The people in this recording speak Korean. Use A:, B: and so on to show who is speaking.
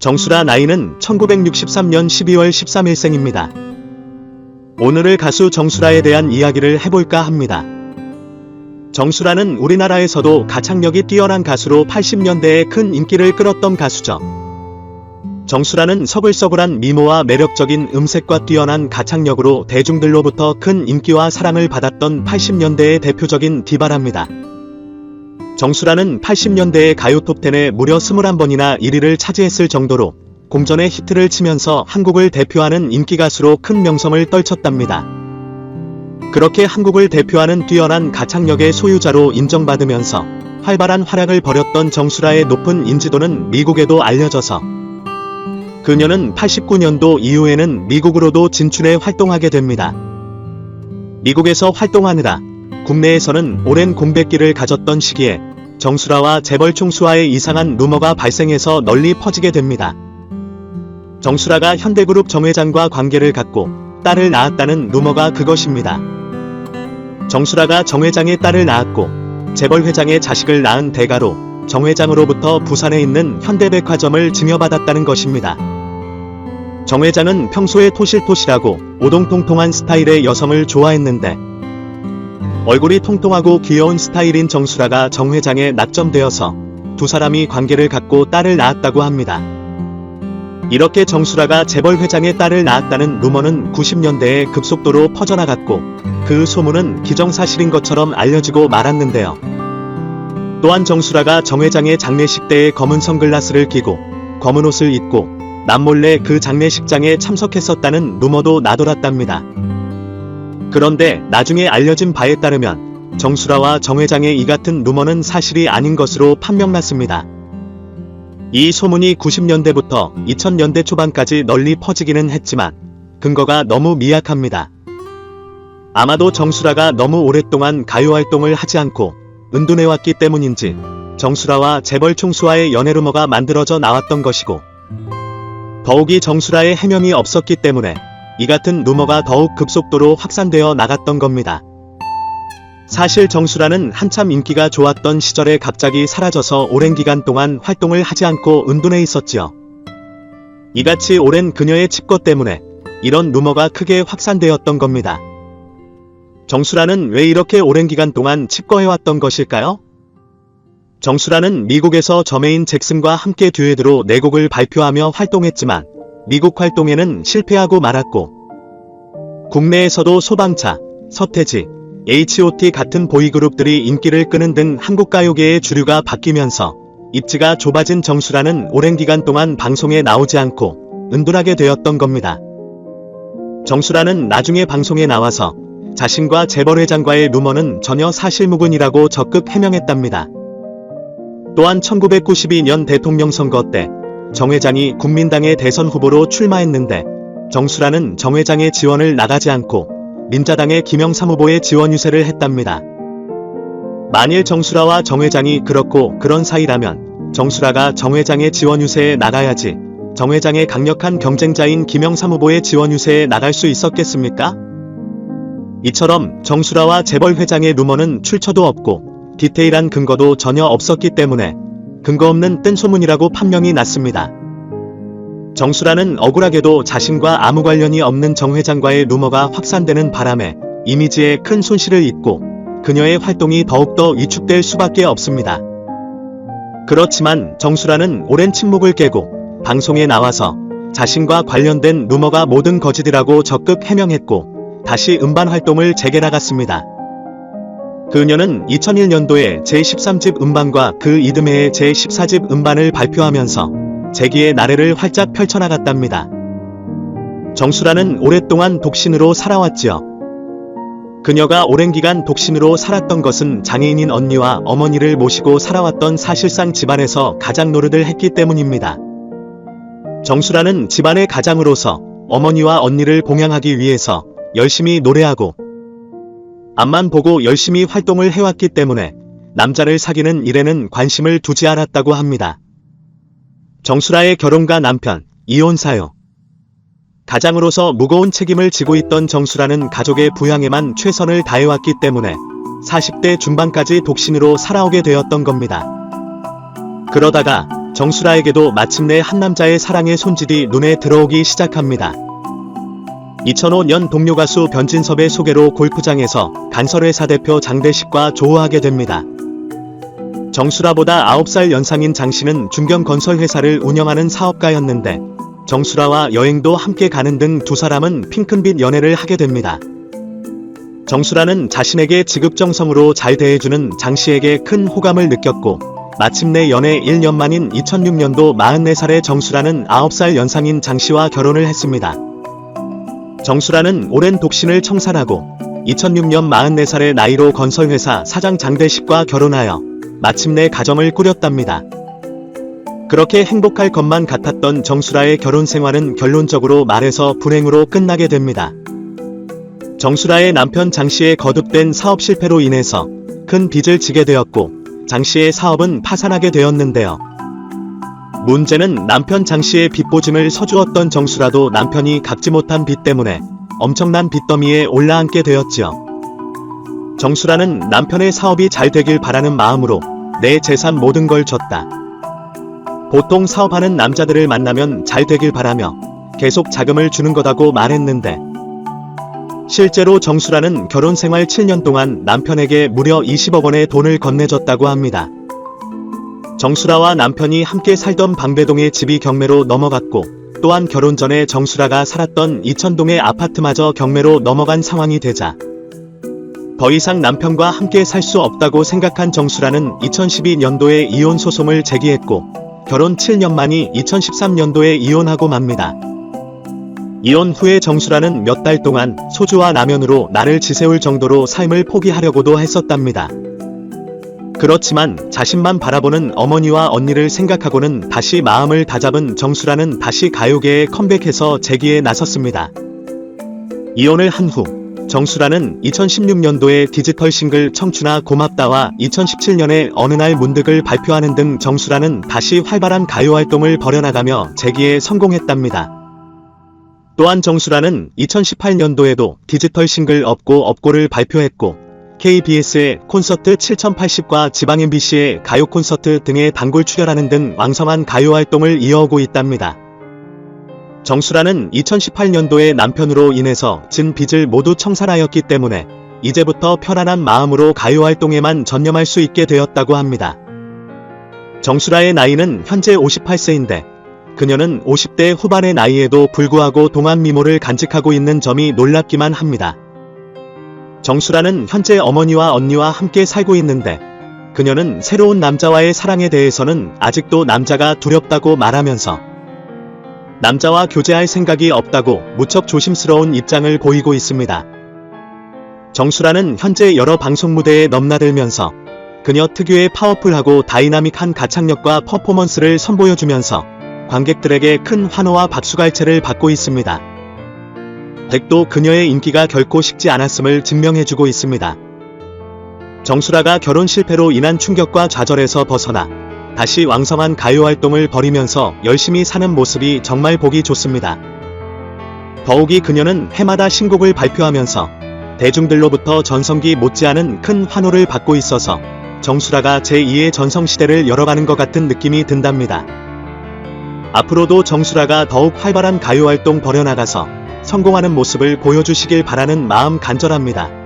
A: 정수라 나이는 1963년 12월 13일생입니다. 오늘을 가수 정수라에 대한 이야기를 해볼까 합니다. 정수라는 우리나라에서도 가창력이 뛰어난 가수로 80년대에 큰 인기를 끌었던 가수죠. 정수라는 서글서글한 미모와 매력적인 음색과 뛰어난 가창력으로 대중들로부터 큰 인기와 사랑을 받았던 80년대의 대표적인 디바랍니다. 정수라는 80년대의 가요 톱10에 무려 21번이나 1위를 차지했을 정도로 공전의 히트를 치면서 한국을 대표하는 인기가수로 큰 명성을 떨쳤답니다. 그렇게 한국을 대표하는 뛰어난 가창력의 소유자로 인정받으면서 활발한 활약을 벌였던 정수라의 높은 인지도는 미국에도 알려져서 그녀는 89년도 이후에는 미국으로도 진출해 활동하게 됩니다. 미국에서 활동하느라 국내에서는 오랜 공백기를 가졌던 시기에 정수라와 재벌 총수와의 이상한 루머가 발생해서 널리 퍼지게 됩니다. 정수라가 현대그룹 정 회장과 관계를 갖고 딸을 낳았다는 루머가 그것입니다. 정수라가 정 회장의 딸을 낳았고 재벌 회장의 자식을 낳은 대가로 정 회장으로부터 부산에 있는 현대백화점을 증여받았다는 것입니다. 정 회장은 평소에 토실토실하고 오동통통한 스타일의 여성을 좋아했는데 얼굴이 통통하고 귀여운 스타일인 정수라가 정 회장에 낙점되어서 두 사람이 관계를 갖고 딸을 낳았다고 합니다. 이렇게 정수라가 재벌 회장의 딸을 낳았다는 루머는 90년대에 급속도로 퍼져나갔고 그 소문은 기정사실인 것처럼 알려지고 말았는데요. 또한 정수라가 정 회장의 장례식 때에 검은 선글라스를 끼고 검은 옷을 입고 남몰래 그 장례식장에 참석했었다는 루머도 나돌았답니다. 그런데 나중에 알려진 바에 따르면 정수라와 정 회장의 이 같은 루머는 사실이 아닌 것으로 판명났습니다. 이 소문이 90년대부터 2000년대 초반까지 널리 퍼지기는 했지만 근거가 너무 미약합니다. 아마도 정수라가 너무 오랫동안 가요 활동을 하지 않고 은둔해왔기 때문인지 정수라와 재벌 총수와의 연애 루머가 만들어져 나왔던 것이고 더욱이 정수라의 해명이 없었기 때문에 이 같은 루머가 더욱 급속도로 확산되어 나갔던 겁니다. 사실 정수라는 한참 인기가 좋았던 시절에 갑자기 사라져서 오랜 기간 동안 활동을 하지 않고 은둔해 있었지요. 이같이 오랜 그녀의 칩거 때문에 이런 루머가 크게 확산되었던 겁니다. 정수라는 왜 이렇게 오랜 기간 동안 칩거해왔던 것일까요? 정수라는 미국에서 저메인 잭슨과 함께 듀엣으로 4곡을 발표하며 활동했지만 미국 활동에는 실패하고 말았고 국내에서도 소방차, 서태지, H.O.T 같은 보이그룹들이 인기를 끄는 등 한국 가요계의 주류가 바뀌면서 입지가 좁아진 정수라는 오랜 기간 동안 방송에 나오지 않고 은둔하게 되었던 겁니다. 정수라는 나중에 방송에 나와서 자신과 재벌 회장과의 루머는 전혀 사실무근이라고 적극 해명했답니다. 또한 1992년 대통령 선거 때 정 회장이 국민당의 대선 후보로 출마했는데 정수라는 정 회장의 지원을 나가지 않고 민자당의 김영삼 후보의 지원 유세를 했답니다. 만일 정수라와 정 회장이 그렇고 그런 사이라면 정수라가 정 회장의 지원 유세에 나가야지 정 회장의 강력한 경쟁자인 김영삼 후보의 지원 유세에 나갈 수 있었겠습니까? 이처럼 정수라와 재벌 회장의 루머는 출처도 없고 디테일한 근거도 전혀 없었기 때문에 근거 없는 뜬소문이라고 판명이 났습니다. 정수라는 억울하게도 자신과 아무 관련이 없는 정 회장과의 루머가 확산되는 바람에 이미지에 큰 손실을 입고 그녀의 활동이 더욱더 위축될 수밖에 없습니다. 그렇지만 정수라는 오랜 침묵을 깨고 방송에 나와서 자신과 관련된 루머가 모든 거짓이라고 적극 해명했고 다시 음반 활동을 재개나갔습니다. 그녀는 2001년도에 제13집 음반과 그 이듬해에 제14집 음반을 발표하면서 재기의 나래를 활짝 펼쳐나갔답니다. 정수라는 오랫동안 독신으로 살아왔지요. 그녀가 오랜 기간 독신으로 살았던 것은 장애인인 언니와 어머니를 모시고 살아왔던 사실상 집안에서 가장 노릇을 했기 때문입니다. 정수라는 집안의 가장으로서 어머니와 언니를 봉양하기 위해서 열심히 노래하고 앞만 보고 열심히 활동을 해왔기 때문에 남자를 사귀는 일에는 관심을 두지 않았다고 합니다. 정수라의 결혼과 남편, 이혼 사유. 가장으로서 무거운 책임을 지고 있던 정수라는 가족의 부양에만 최선을 다해왔기 때문에 40대 중반까지 독신으로 살아오게 되었던 겁니다. 그러다가 정수라에게도 마침내 한 남자의 사랑의 손짓이 눈에 들어오기 시작합니다. 2005년 동료 가수 변진섭의 소개로 골프장에서 간설회사 대표 장대식과 조우하게 됩니다. 정수라보다 9살 연상인 장씨는 중견건설회사를 운영하는 사업가였는데 정수라와 여행도 함께 가는 등 두 사람은 핑크빛 연애를 하게 됩니다. 정수라는 자신에게 지극정성으로 잘 대해주는 장씨에게 큰 호감을 느꼈고 마침내 연애 1년 만인 2006년도 44살의 정수라는 9살 연상인 장씨와 결혼을 했습니다. 정수라는 오랜 독신을 청산하고 2006년 44살의 나이로 건설회사 사장 장대식과 결혼하여 마침내 가정을 꾸렸답니다. 그렇게 행복할 것만 같았던 정수라의 결혼 생활은 결론적으로 말해서 불행으로 끝나게 됩니다. 정수라의 남편 장씨의 거듭된 사업 실패로 인해서 큰 빚을 지게 되었고 장씨의 사업은 파산하게 되었는데요. 문제는 남편 장씨의 빚보증을 서주었던 정수라도 남편이 갚지 못한 빚 때문에 엄청난 빚더미에 올라앉게 되었지요. 정수라는 남편의 사업이 잘 되길 바라는 마음으로 내 재산 모든 걸 줬다. 보통 사업하는 남자들을 만나면 잘 되길 바라며 계속 자금을 주는 거다고 말했는데 실제로 정수라는 결혼 생활 7년 동안 남편에게 무려 20억 원의 돈을 건네줬다고 합니다. 정수라와 남편이 함께 살던 방배동의 집이 경매로 넘어갔고 또한 결혼 전에 정수라가 살았던 이천동의 아파트마저 경매로 넘어간 상황이 되자 더 이상 남편과 함께 살 수 없다고 생각한 정수라는 2012년도에 이혼 소송을 제기했고 결혼 7년 만이 2013년도에 이혼하고 맙니다. 이혼 후에 정수라는 몇 달 동안 소주와 라면으로 나를 지새울 정도로 삶을 포기하려고도 했었답니다. 그렇지만 자신만 바라보는 어머니와 언니를 생각하고는 다시 마음을 다잡은 정수라는 다시 가요계에 컴백해서 재기에 나섰습니다. 이혼을 한 후 정수라는 2016년도에 디지털 싱글 청춘아 고맙다와 2017년에 어느 날 문득을 발표하는 등 정수라는 다시 활발한 가요 활동을 벌여나가며 재기에 성공했답니다. 또한 정수라는 2018년도에도 디지털 싱글 없고 없고를 발표했고 KBS의 콘서트 7080과 지방 MBC의 가요 콘서트 등에 단골 출연하는 등 왕성한 가요 활동을 이어오고 있답니다. 정수라는 2018년도에 남편으로 인해서 진 빚을 모두 청산하였기 때문에 이제부터 편안한 마음으로 가요 활동에만 전념할 수 있게 되었다고 합니다. 정수라의 나이는 현재 58세인데 그녀는 50대 후반의 나이에도 불구하고 동안 미모를 간직하고 있는 점이 놀랍기만 합니다. 정수라는 현재 어머니와 언니와 함께 살고 있는데 그녀는 새로운 남자와의 사랑에 대해서는 아직도 남자가 두렵다고 말하면서 남자와 교제할 생각이 없다고 무척 조심스러운 입장을 보이고 있습니다. 정수라는 현재 여러 방송 무대에 넘나들면서 그녀 특유의 파워풀하고 다이나믹한 가창력과 퍼포먼스를 선보여주면서 관객들에게 큰 환호와 박수갈채를 받고 있습니다. 백도 그녀의 인기가 결코 식지 않았음을 증명해주고 있습니다. 정수라가 결혼 실패로 인한 충격과 좌절에서 벗어나 다시 왕성한 가요 활동을 벌이면서 열심히 사는 모습이 정말 보기 좋습니다. 더욱이 그녀는 해마다 신곡을 발표하면서 대중들로부터 전성기 못지않은 큰 환호를 받고 있어서 정수라가 제2의 전성시대를 열어가는 것 같은 느낌이 든답니다. 앞으로도 정수라가 더욱 활발한 가요 활동 벌여나가서 성공하는 모습을 보여주시길 바라는 마음 간절합니다.